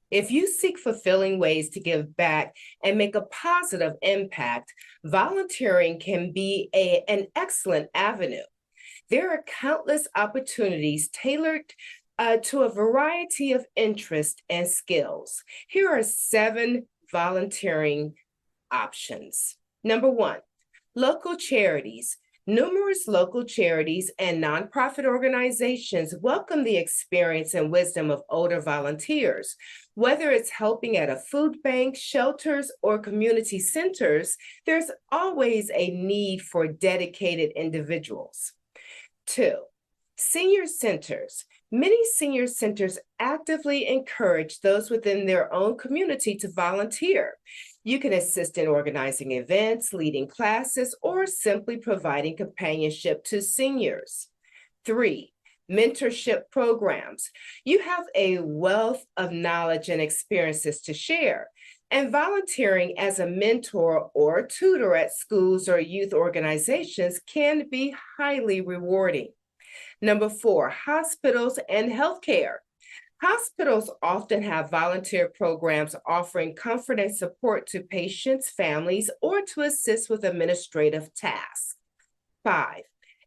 If you seek fulfilling ways to give back and make a positive impact, volunteering can be an excellent avenue. There are countless opportunities tailored to a variety of interests and skills. Here are 7 volunteering options. Number 1, local charities. Numerous local charities and nonprofit organizations welcome the experience and wisdom of older volunteers. Whether it's helping at a food bank, shelters, or community centers, there's always a need for dedicated individuals. 2, senior centers. Many senior centers actively encourage those within their own community to volunteer. You can assist in organizing events, leading classes, or simply providing companionship to seniors. 3, mentorship programs. You have a wealth of knowledge and experiences to share, and volunteering as a mentor or tutor at schools or youth organizations can be highly rewarding. Number 4, hospitals and healthcare. Hospitals often have volunteer programs offering comfort and support to patients, families, or to assist with administrative tasks. 5,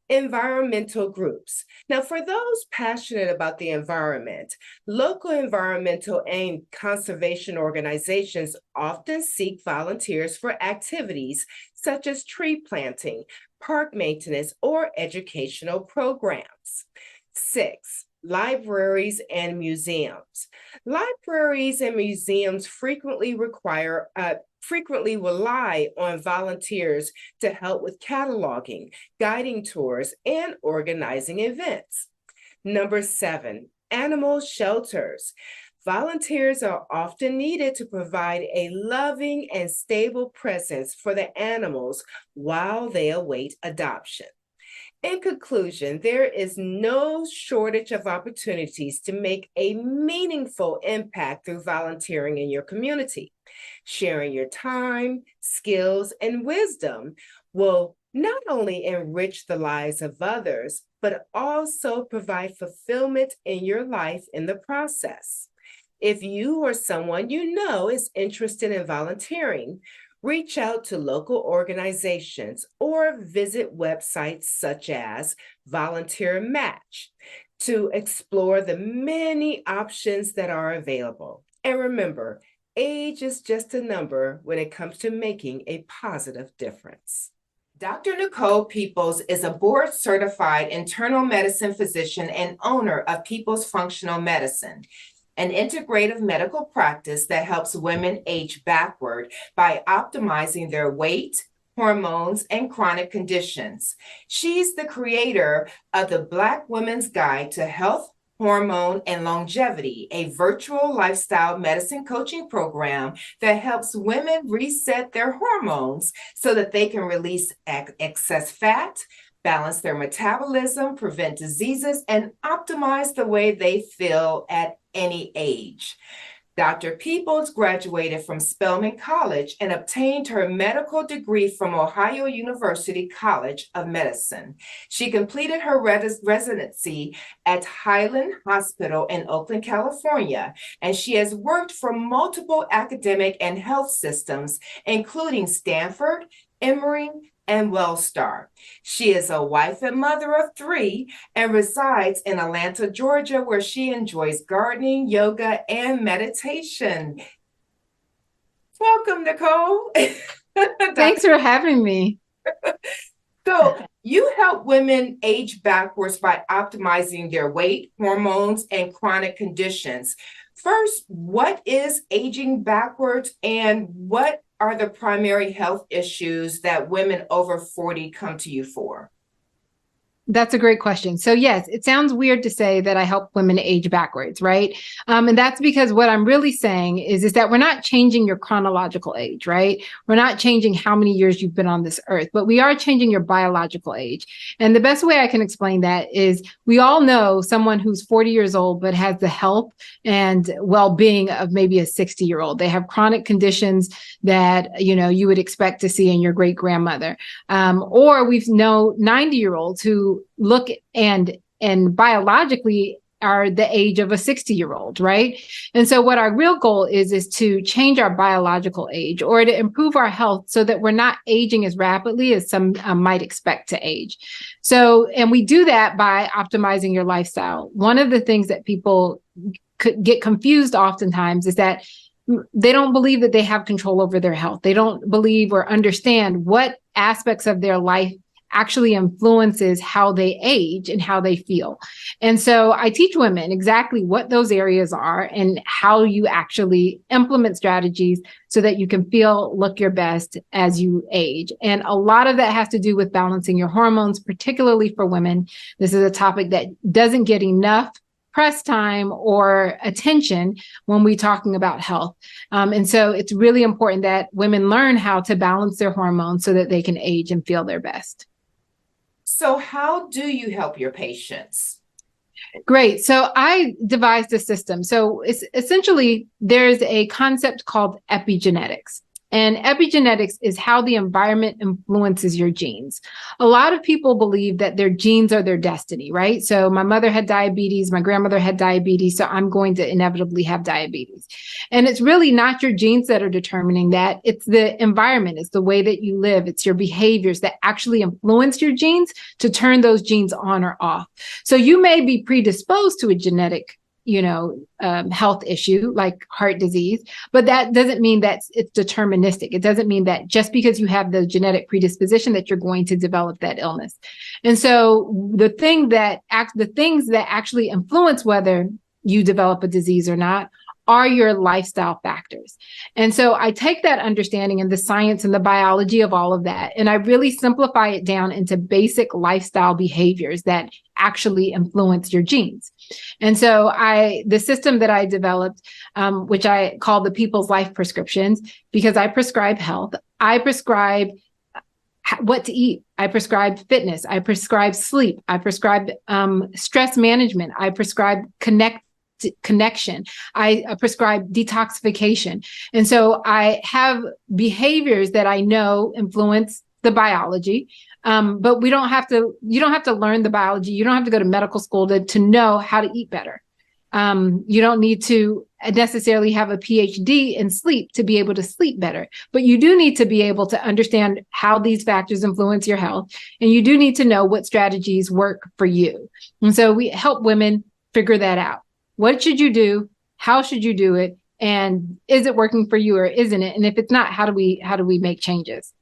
environmental groups. Now, for those passionate about the environment, local environmental and conservation organizations often seek volunteers for activities such as tree planting, park maintenance, or educational programs. 6, libraries and museums. Libraries and museums frequently rely on volunteers to help with cataloging, guiding tours, and organizing events. Number 7, animal shelters. Volunteers are often needed to provide a loving and stable presence for the animals while they await adoption. In conclusion, there is no shortage of opportunities to make a meaningful impact through volunteering in your community. Sharing your time, skills, and wisdom will not only enrich the lives of others, but also provide fulfillment in your life in the process. If you or someone you know is interested in volunteering, reach out to local organizations or visit websites such as Volunteer Match to explore the many options that are available. And remember, age is just a number when it comes to making a positive difference. Dr. Nicole Peoples is a board-certified internal medicine physician and owner of Peoples Functional Medicine, an integrative medical practice that helps women age backward by optimizing their weight, hormones, and chronic conditions. She's the creator of the Black Women's Guide to Health, Hormone, and Longevity, a virtual lifestyle medicine coaching program that helps women reset their hormones so that they can release excess fat, balance their metabolism, prevent diseases, and optimize the way they feel at any age. Dr. Peoples graduated from Spelman College and obtained her medical degree from Ohio University College of Medicine. She completed her residency at Highland Hospital in Oakland, California, and she has worked for multiple academic and health systems, including Stanford, Emory, and Wellstar. She is a wife and mother of 3 and resides in Atlanta, Georgia, where she enjoys gardening, yoga, and meditation. Welcome, Nicole. Thanks for having me. So you help women age backwards by optimizing their weight, hormones, and chronic conditions. First, what is aging backwards, and what are the primary health issues that women over 40 come to you for? That's a great question. So yes, it sounds weird to say that I help women age backwards, right? And that's because what I'm really saying is that we're not changing your chronological age, right? We're not changing how many years you've been on this earth, but we are changing your biological age. And the best way I can explain that is we all know someone who's 40 years old, but has the health and well-being of maybe a 60-year-old. They have chronic conditions that, you would expect to see in your great grandmother. Or we've known 90-year-olds who look and biologically are the age of a 60-year-old, right? And so what our real goal is to change our biological age or to improve our health so that we're not aging as rapidly as some might expect to age. So, and we do that by optimizing your lifestyle. One of the things that people could get confused oftentimes is that they don't believe that they have control over their health. They don't believe or understand what aspects of their life actually influences how they age and how they feel. And so I teach women exactly what those areas are and how you actually implement strategies so that you can look your best as you age. And a lot of that has to do with balancing your hormones, particularly for women. This is a topic that doesn't get enough press time or attention when we're talking about health. And so it's really important that women learn how to balance their hormones so that they can age and feel their best. So how do you help your patients? Great. So I devised a system. So it's essentially, there's a concept called epigenetics. And epigenetics is how the environment influences your genes. A lot of people believe that their genes are their destiny, right? So my mother had diabetes, my grandmother had diabetes, so I'm going to inevitably have diabetes. And it's really not your genes that are determining that. It's the environment, it's the way that you live, it's your behaviors that actually influence your genes to turn those genes on or off. So you may be predisposed to a genetic health issue like heart disease, but that doesn't mean that it's deterministic. It doesn't mean that just because you have the genetic predisposition that you're going to develop that illness. And so the things that actually influence whether you develop a disease or not are your lifestyle factors. And so I take that understanding and the science and the biology of all of that, and I really simplify it down into basic lifestyle behaviors that actually influence your genes. And so the system that I developed, which I call the People's Life Prescriptions, because I prescribe health, I prescribe what to eat, I prescribe fitness, I prescribe sleep, I prescribe stress management, I prescribe connection, I prescribe detoxification. And so I have behaviors that I know influence the biology. But you don't have to learn the biology. You don't have to go to medical school to know how to eat better. You don't need to necessarily have a PhD in sleep to be able to sleep better, but you do need to be able to understand how these factors influence your health. And you do need to know what strategies work for you. And so we help women figure that out. What should you do? How should you do it? And is it working for you or isn't it? And if it's not, how do we make changes?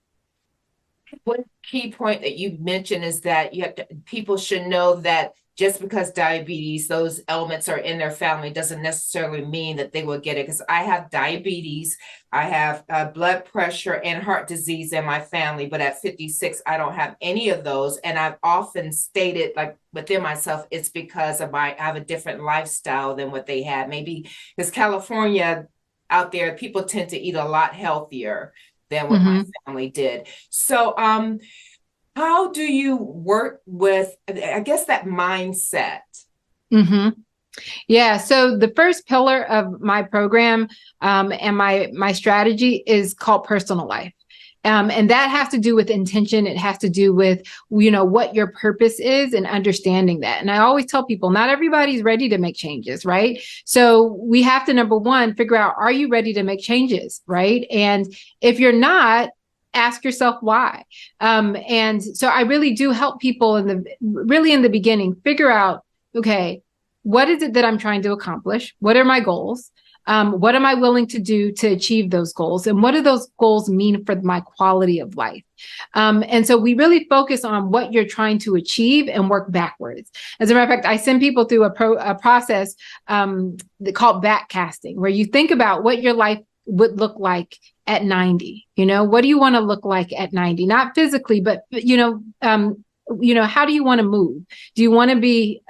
One key point that you mentioned is that people should know that just because diabetes, those elements are in their family, doesn't necessarily mean that they will get it. Because I have diabetes, I have blood pressure and heart disease in my family, but at 56, I don't have any of those. And I've often stated, like within myself, it's because I have a different lifestyle than what they had. Maybe because California out there, people tend to eat a lot healthier than what my family did. So how do you work with, I guess, that mindset? Yeah. So the first pillar of my program and my strategy is called personal life. And that has to do with intention. It has to do with, what your purpose is and understanding that. And I always tell people, not everybody's ready to make changes, right? So we have to, number one, figure out, are you ready to make changes, right? And if you're not, ask yourself why. And so I really do help people in the beginning, figure out, okay, what is it that I'm trying to accomplish? What are my goals? What am I willing to do to achieve those goals? And what do those goals mean for my quality of life? And so we really focus on what you're trying to achieve and work backwards. As a matter of fact, I send people through a process called backcasting, where you think about what your life would look like at 90. What do you want to look like at 90? Not physically, but how do you want to move? Do you want to be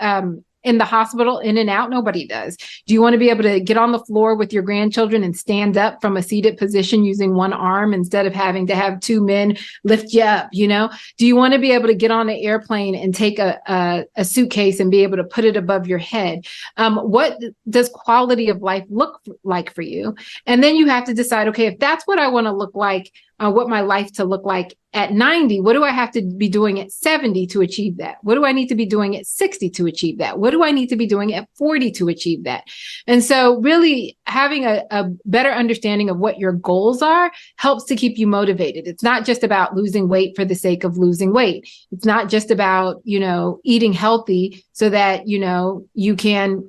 in the hospital, in and out? Nobody does. Do you want to be able to get on the floor with your grandchildren and stand up from a seated position using one arm instead of having to have two men lift you up? Do you want to be able to get on an airplane and take a suitcase and be able to put it above your head? What does quality of life look like for you? And then you have to decide, okay, if that's what I want to look like, what my life to look like at 90. What do I have to be doing at 70 to achieve that? What do I need to be doing at 60 to achieve that? What do I need to be doing at 40 to achieve that? And so really having a better understanding of what your goals are helps to keep you motivated. It's not just about losing weight for the sake of losing weight. It's not just about, eating healthy so that, you can,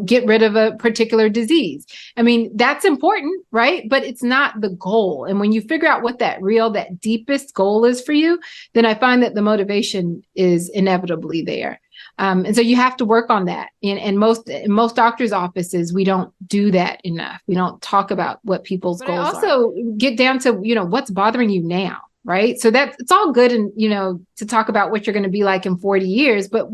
get rid of a particular disease. I mean, that's important, right? But it's not the goal. And when you figure out what that deepest goal is for you, then I find that the motivation is inevitably there. And so you have to work on that. In most doctors' offices, we don't do that enough. We don't talk about what people's goals are. Also get down to, what's bothering you now. Right. So it's all good and, to talk about what you're going to be like in 40 years. But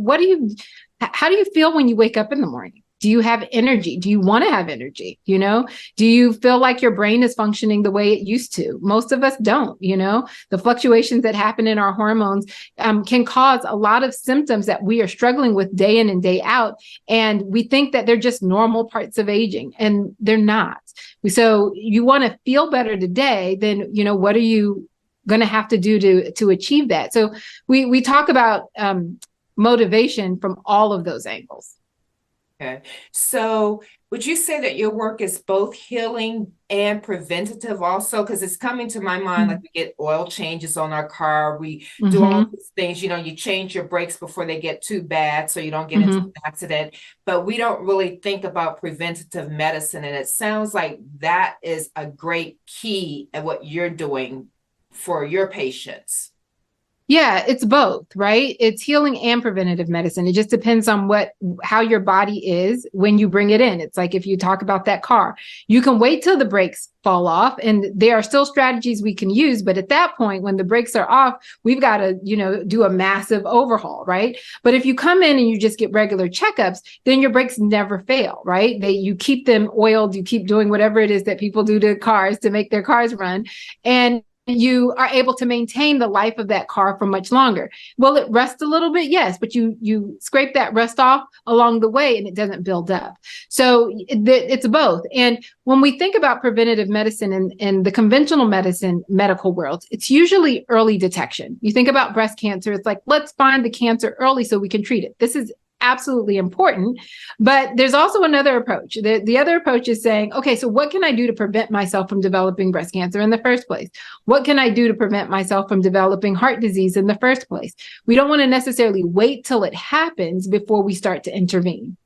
how do you feel when you wake up in the morning? Do you have energy? Do you want to have energy? Do you feel like your brain is functioning the way it used to? Most of us don't, the fluctuations that happen in our hormones can cause a lot of symptoms that we are struggling with day in and day out. And we think that they're just normal parts of aging, and they're not. So you want to feel better today, then, what are you going to have to do to achieve that? So we talk about motivation from all of those angles. Okay. So would you say that your work is both healing and preventative also? Because it's coming to my mind, like we get oil changes on our car. We do all these things, you change your brakes before they get too bad so you don't get into an accident. But we don't really think about preventative medicine. And it sounds like that is a great key at what you're doing for your patients. Yeah, it's both, right? It's healing and preventative medicine. It just depends on how your body is when you bring it in. It's like if you talk about that car, you can wait till the brakes fall off, and there are still strategies we can use. But at that point, when the brakes are off, we've got to, do a massive overhaul, right? But if you come in and you just get regular checkups, then your brakes never fail, right? You keep them oiled, you keep doing whatever it is that people do to cars to make their cars run. And you are able to maintain the life of that car for much longer. Will it rust a little bit? Yes, but you scrape that rust off along the way and it doesn't build up. So it's both. And when we think about preventative medicine in the conventional medicine medical world, it's usually early detection. You think about breast cancer, it's like, let's find the cancer early so we can treat it. This is absolutely important. But there's also another approach. The other approach is saying, okay, so what can I do to prevent myself from developing breast cancer in the first place? What can I do to prevent myself from developing heart disease in the first place? We don't want to necessarily wait till it happens before we start to intervene.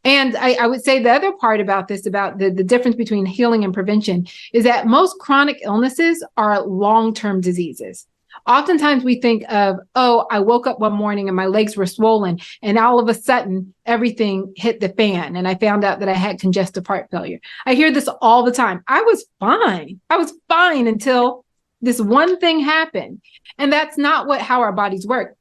And I would say the other part about this, about the difference between healing and prevention, is that most chronic illnesses are long-term diseases. Oftentimes we think of, I woke up one morning and my legs were swollen and all of a sudden everything hit the fan and I found out that I had congestive heart failure. I hear this all the time. I was fine until this one thing happened. And that's not how our bodies work.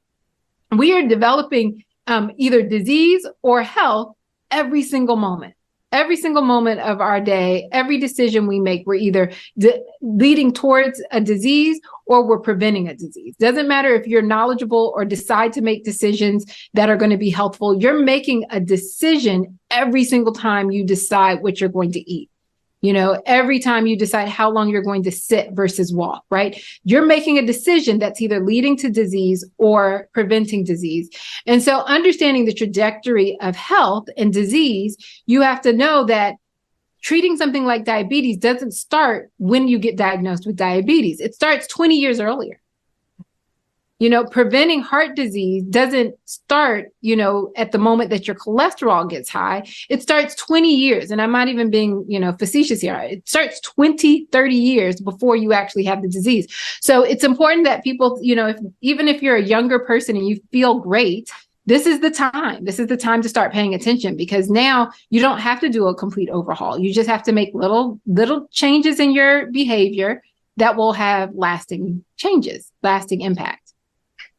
We are developing either disease or health every single moment. Every single moment of our day, every decision we make, we're either leading towards a disease or we're preventing a disease. Doesn't matter if you're knowledgeable or decide to make decisions that are going to be helpful. You're making a decision every single time you decide what you're going to eat. Every time you decide how long you're going to sit versus walk, right? You're making a decision that's either leading to disease or preventing disease. And so understanding the trajectory of health and disease, you have to know that treating something like diabetes doesn't start when you get diagnosed with diabetes. It starts 20 years earlier. Preventing heart disease doesn't start, at the moment that your cholesterol gets high. It starts 20 years. And I'm not even being, facetious here. It starts 20, 30 years before you actually have the disease. So it's important that people, even if you're a younger person and you feel great, this is the time. This is the time to start paying attention, because now you don't have to do a complete overhaul. You just have to make little changes in your behavior that will have lasting changes, lasting impact.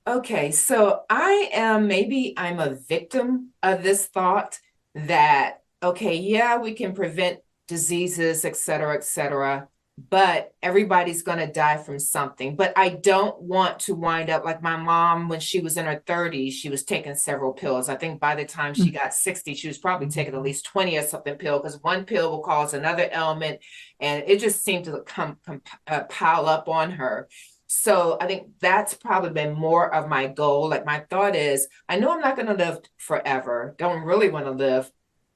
Okay, so I'm a victim of this thought that, okay, yeah, we can prevent diseases, et cetera, but everybody's going to die from something. But I don't want to wind up like my mom when she was in her 30s. She was taking several pills. I think by the time she got 60, she was probably taking at least 20 or something pill, because one pill will cause another ailment, and it just seemed to pile up on her. So I think that's probably been more of my goal. Like, my thought is, I know I'm not going to live forever. Don't really want to live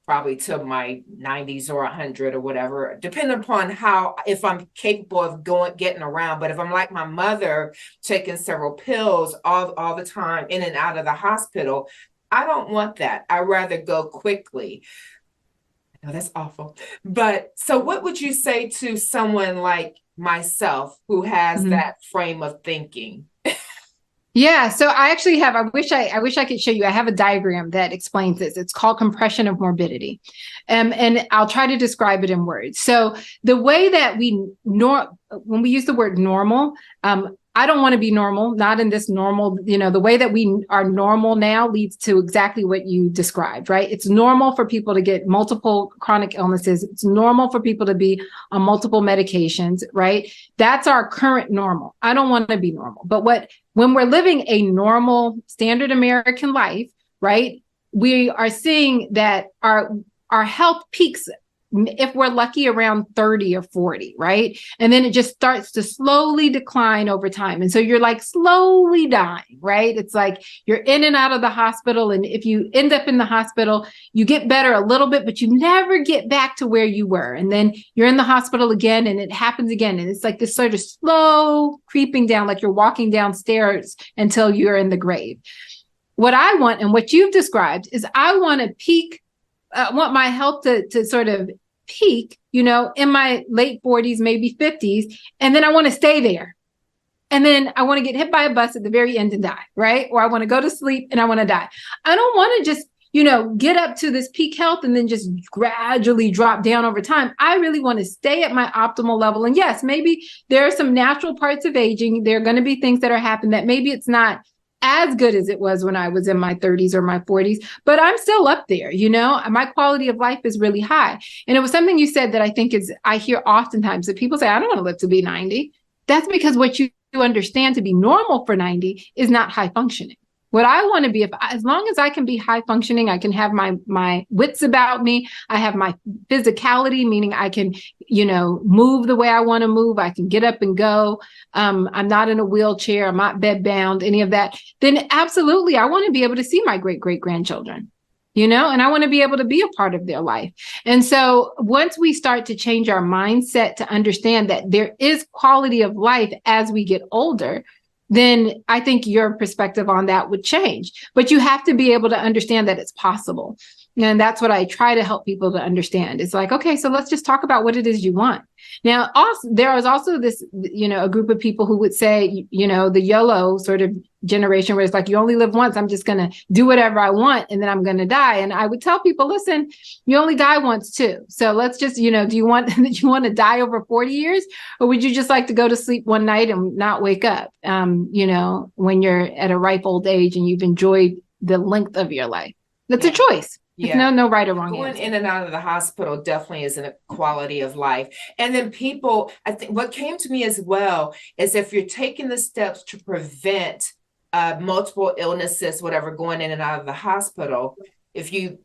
probably till my 90s or 100 or whatever, depending upon how, if I'm capable of getting around. But if I'm like my mother, taking several pills all the time, in and out of the hospital, I don't want that. I'd rather go quickly. No, that's awful. But so what would you say to someone like myself who has that frame of thinking? Yeah, so I actually have, I wish I could show you. I have a diagram that explains this. It's called compression of morbidity. And I'll try to describe it in words. So the way that when we use the word normal, I don't want to be normal, not in this normal, the way that we are normal now leads to exactly what you described, right? It's normal for people to get multiple chronic illnesses. It's normal for people to be on multiple medications, right? That's our current normal. I don't want to be normal. But when we're living a normal standard American life, right, we are seeing that our health peaks, if we're lucky, around 30 or 40, right? And then it just starts to slowly decline over time. And so you're like slowly dying, right? It's like you're in and out of the hospital. And if you end up in the hospital, you get better a little bit, but you never get back to where you were. And then you're in the hospital again, and it happens again. And it's like this sort of slow creeping down, like you're walking downstairs until you're in the grave. What I want, and what you've described, is I want to peak. I want my health to sort of peak, in my late 40s, maybe 50s. And then I want to stay there. And then I want to get hit by a bus at the very end and die, right? Or I want to go to sleep and I want to die. I don't want to just, get up to this peak health and then just gradually drop down over time. I really want to stay at my optimal level. And yes, maybe there are some natural parts of aging. There are going to be things that are happening that maybe it's not as good as it was when I was in my 30s or my 40s, but I'm still up there, my quality of life is really high. And it was something you said that I think I hear oftentimes that people say, I don't want to live to be 90. That's because what you understand to be normal for 90 is not high functioning. What I want to be, as long as I can be high functioning, I can have my wits about me. I have my physicality, meaning I can, move the way I want to move. I can get up and go. I'm not in a wheelchair. I'm not bed bound, any of that. Then absolutely, I want to be able to see my great grandchildren, and I want to be able to be a part of their life. And so once we start to change our mindset to understand that there is quality of life as we get older, then I think your perspective on that would change. But you have to be able to understand that it's possible. And that's what I try to help people to understand. It's like, okay, so let's just talk about what it is you want. Now, also, there is also this, a group of people who would say, the YOLO sort of generation, where it's like, you only live once. I'm just going to do whatever I want, and then I'm going to die. And I would tell people, listen, you only die once too. So let's just, do you want to die over 40 years? Or would you just like to go to sleep one night and not wake up, when you're at a ripe old age and you've enjoyed the length of your life? That's a choice. Yeah. No right or wrong Going answer. in and out of the hospital definitely isn't a quality of life. And then people, I think what came to me as well is, if you're taking the steps to prevent multiple illnesses, whatever, going in and out of the hospital, if you,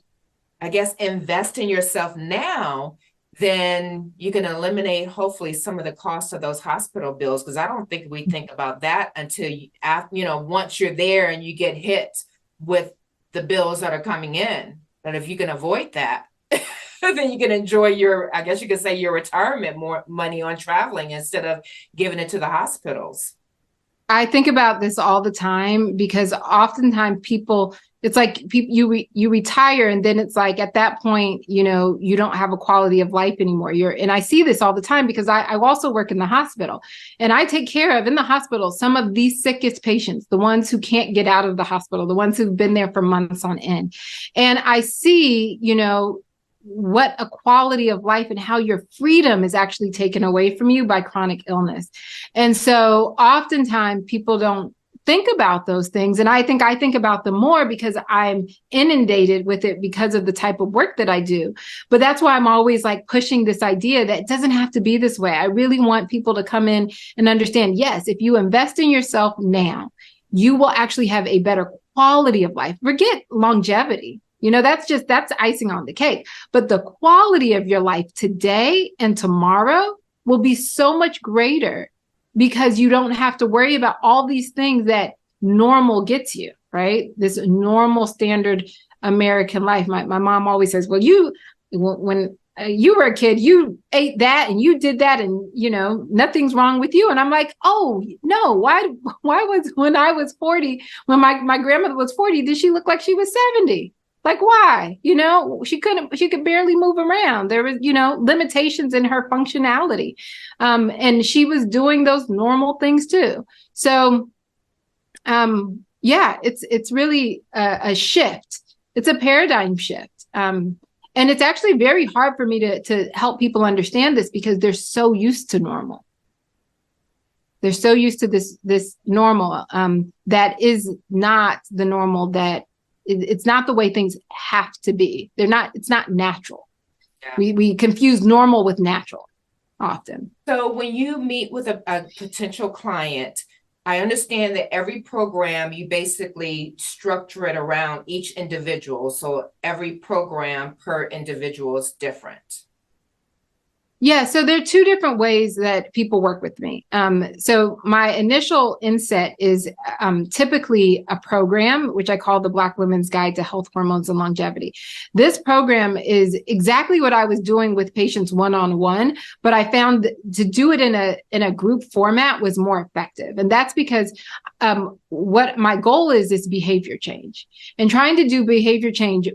I guess, invest in yourself now, then you can eliminate hopefully some of the cost of those hospital bills. Because I don't think we think about that until once you're there and you get hit with the bills that are coming in. But if you can avoid that, then you can enjoy your, I guess you could say, your retirement more money on traveling instead of giving it to the hospitals. I think about this all the time, because oftentimes people, it's like you retire, and then it's like at that point, you don't have a quality of life anymore. And I see this all the time because I also work in the hospital, and I take care of, in the hospital, some of the sickest patients, the ones who can't get out of the hospital, the ones who've been there for months on end. And I see, what a quality of life and how your freedom is actually taken away from you by chronic illness. And so oftentimes people don't think about those things. And I think about them more because I'm inundated with it because of the type of work that I do. But that's why I'm always like pushing this idea that it doesn't have to be this way. I really want people to come in and understand, yes, if you invest in yourself now, you will actually have a better quality of life. Forget longevity. That's icing on the cake. But the quality of your life today and tomorrow will be so much greater because you don't have to worry about all these things that normal gets you, right? This normal standard American life. My mom always says, well, when you were a kid, you ate that and you did that and, nothing's wrong with you. And I'm like, oh, no, why was when I was 40, when my grandmother was 40, did she look like she was 70? Like, why? She could barely move around. There was, limitations in her functionality. And she was doing those normal things too. So, it's really a shift. It's a paradigm shift. And it's actually very hard for me to help people understand this because they're so used to normal. They're so used to this normal that is not the normal that it's not the way things have to be. It's not natural. Yeah. We confuse normal with natural often. So when you meet with a potential client, I understand that every program, you basically structure it around each individual. So every program per individual is different. Yeah, so there are two different ways that people work with me. So my initial inset is typically a program, which I call the Black Women's Guide to Health, Hormones, and Longevity. This program is exactly what I was doing with patients one-on-one, but I found to do it in a group format was more effective. And that's because what my goal is behavior change. And trying to do behavior change,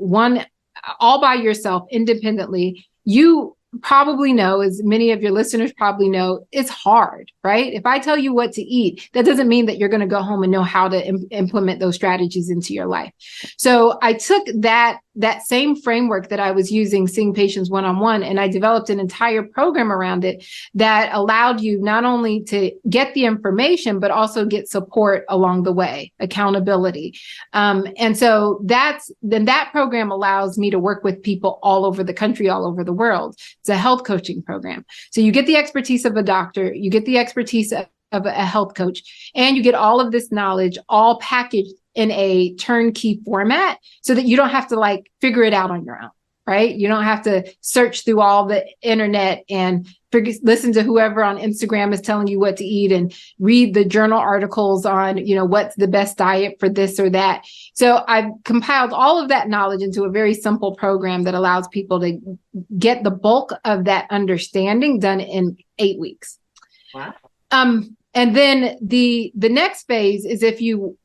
all by yourself, independently, you probably know, as many of your listeners probably know, it's hard, right? If I tell you what to eat, that doesn't mean that you're going to go home and know how to implement those strategies into your life. So I took that same framework that I was using seeing patients one-on-one, and I developed an entire program around it that allowed you not only to get the information, but also get support along the way, accountability. And so that program allows me to work with people all over the country, all over the world. It's a health coaching program. So you get the expertise of a doctor, you get the expertise of a health coach, and you get all of this knowledge all packaged in a turnkey format so that you don't have to figure it out on your own, right? You don't have to search through all the internet and listen to whoever on Instagram is telling you what to eat and read the journal articles on, what's the best diet for this or that. So I've compiled all of that knowledge into a very simple program that allows people to get the bulk of that understanding done in 8 weeks. Wow. And then the next phase is if you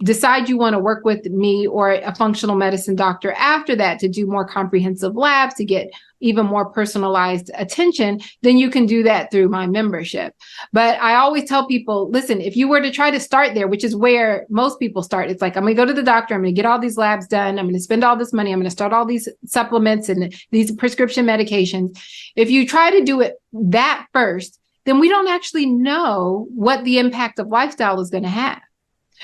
decide you want to work with me or a functional medicine doctor after that to do more comprehensive labs, to get even more personalized attention, then you can do that through my membership. But I always tell people, listen, if you were to try to start there, which is where most people start, it's like, I'm going to go to the doctor, I'm going to get all these labs done, I'm going to spend all this money, I'm going to start all these supplements and these prescription medications. If you try to do it that first, then we don't actually know what the impact of lifestyle is going to have.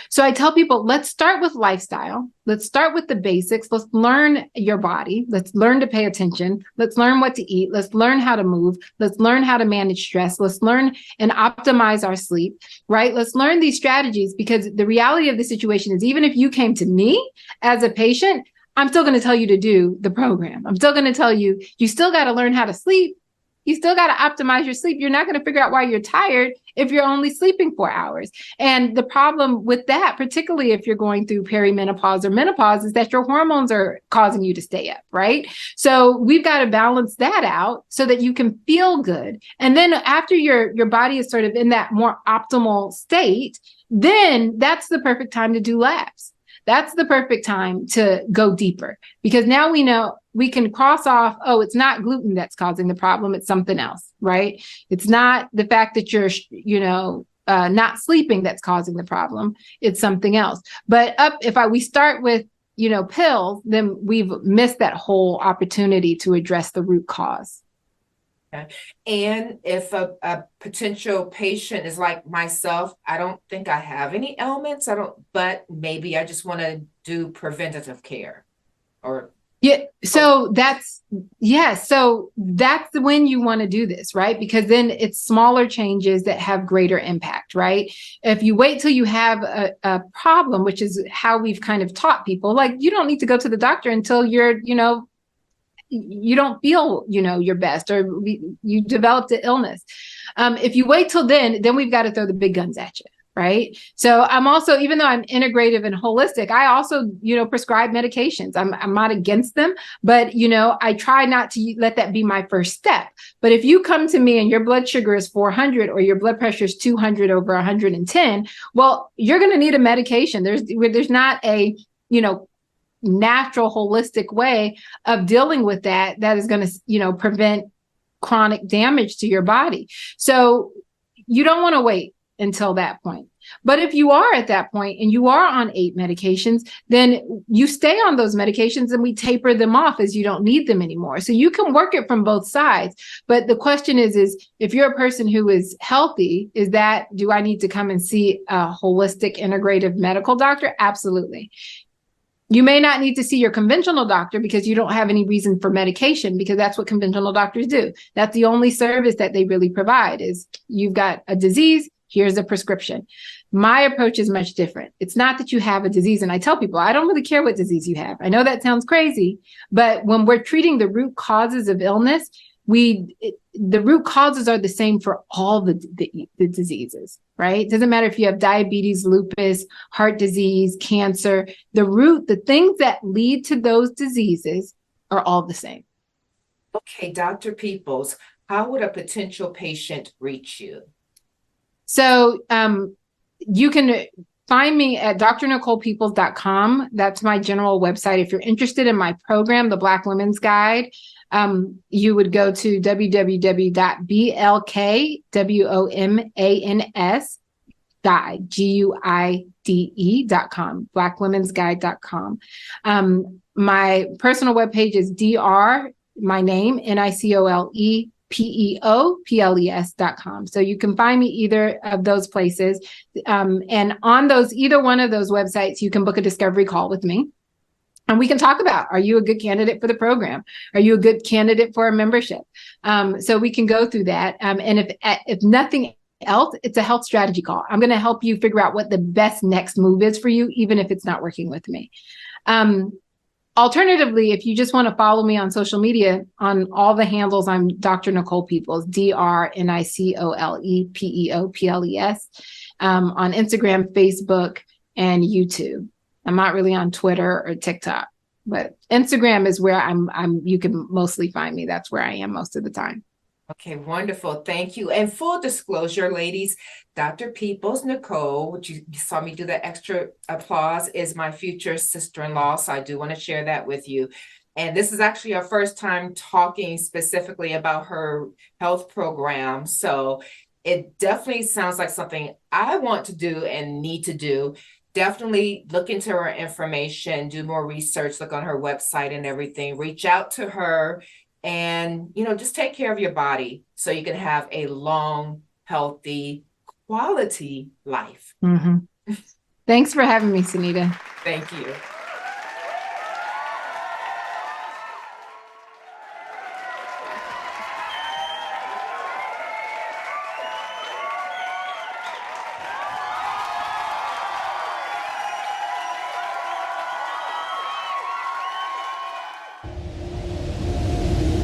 So I tell people, let's start with lifestyle. Let's start with the basics. Let's learn your body. Let's learn to pay attention. Let's learn what to eat. Let's learn how to move. Let's learn how to manage stress. Let's learn and optimize our sleep, right? Let's learn these strategies, because the reality of the situation is, even if you came to me as a patient, I'm still going to tell you to do the program. I'm still going to tell you, you still got to learn how to sleep. You still got to optimize your sleep. You're not going to figure out why you're tired if you're only sleeping 4 hours. And the problem with that, particularly if you're going through perimenopause or menopause, is that your hormones are causing you to stay up, right? So we've got to balance that out so that you can feel good. And then after your body is sort of in that more optimal state, then that's the perfect time to do labs. That's the perfect time to go deeper, because now we know we can cross off, oh, it's not gluten that's causing the problem. It's something else, right? It's not the fact that you're, not sleeping that's causing the problem. It's something else. But if we start with, pills, then we've missed that whole opportunity to address the root cause. And if a potential patient is like myself, I don't think I have any ailments. But maybe I just want to do preventative care or. Yeah. So that's when you want to do this, right? Because then it's smaller changes that have greater impact, right? If you wait till you have a problem, which is how we've kind of taught people, like you don't need to go to the doctor until you're, you don't feel, your best, or you developed an illness. If you wait till then we've got to throw the big guns at you. Right. So I'm also, even though I'm integrative and holistic, I also, prescribe medications. I'm not against them, but, I try not to let that be my first step. But if you come to me and your blood sugar is 400 or your blood pressure is 200 over 110, well, you're going to need a medication. There's not a, natural holistic way of dealing with that is going to, prevent chronic damage to your body. So you don't want to wait until that point. But if you are at that point and you are on 8 medications, then you stay on those medications and we taper them off as you don't need them anymore. So you can work it from both sides. But the question is if you're a person who is healthy, do I need to come and see a holistic integrative medical doctor? Absolutely. You may not need to see your conventional doctor because you don't have any reason for medication, because that's what conventional doctors do. That's the only service that they really provide is you've got a disease, here's a prescription. My approach is much different. It's not that you have a disease. And I tell people, I don't really care what disease you have. I know that sounds crazy, but when we're treating the root causes of illness, the root causes are the same for all the diseases, right? It doesn't matter if you have diabetes, lupus, heart disease, cancer, the things that lead to those diseases are all the same. Okay, Dr. Peoples, how would a potential patient reach you? So you can find me at drnicolepeoples.com. That's my general website. If you're interested in my program, the Black Women's Guide, you would go to www.blkwomans.com, blackwomensguide.com. My personal webpage is my name, NICOLEPEOPLES.com. So you can find me either of those places. And on either one of those websites, you can book a discovery call with me. And we can talk about, are you a good candidate for the program? Are you a good candidate for a membership? So we can go through that. And if nothing else, it's a health strategy call. I'm going to help you figure out what the best next move is for you, even if it's not working with me. Alternatively, if you just want to follow me on social media, on all the handles, I'm Dr. Nicole Peoples, DRNICOLEPEOPLES, on Instagram, Facebook, and YouTube. I'm not really on Twitter or TikTok, but Instagram is where you can mostly find me. That's where I am most of the time. Okay, wonderful. Thank you. And full disclosure, ladies, Dr. Peoples, Nicole, which you saw me do that extra applause, is my future sister-in-law. So I do want to share that with you. And this is actually our first time talking specifically about her health program. So it definitely sounds like something I want to do and need to do. Definitely look into her information, do more research, look on her website and everything, reach out to her, and, just take care of your body so you can have a long, healthy, quality life. Mm-hmm. Thanks for having me, Sunita. Thank you.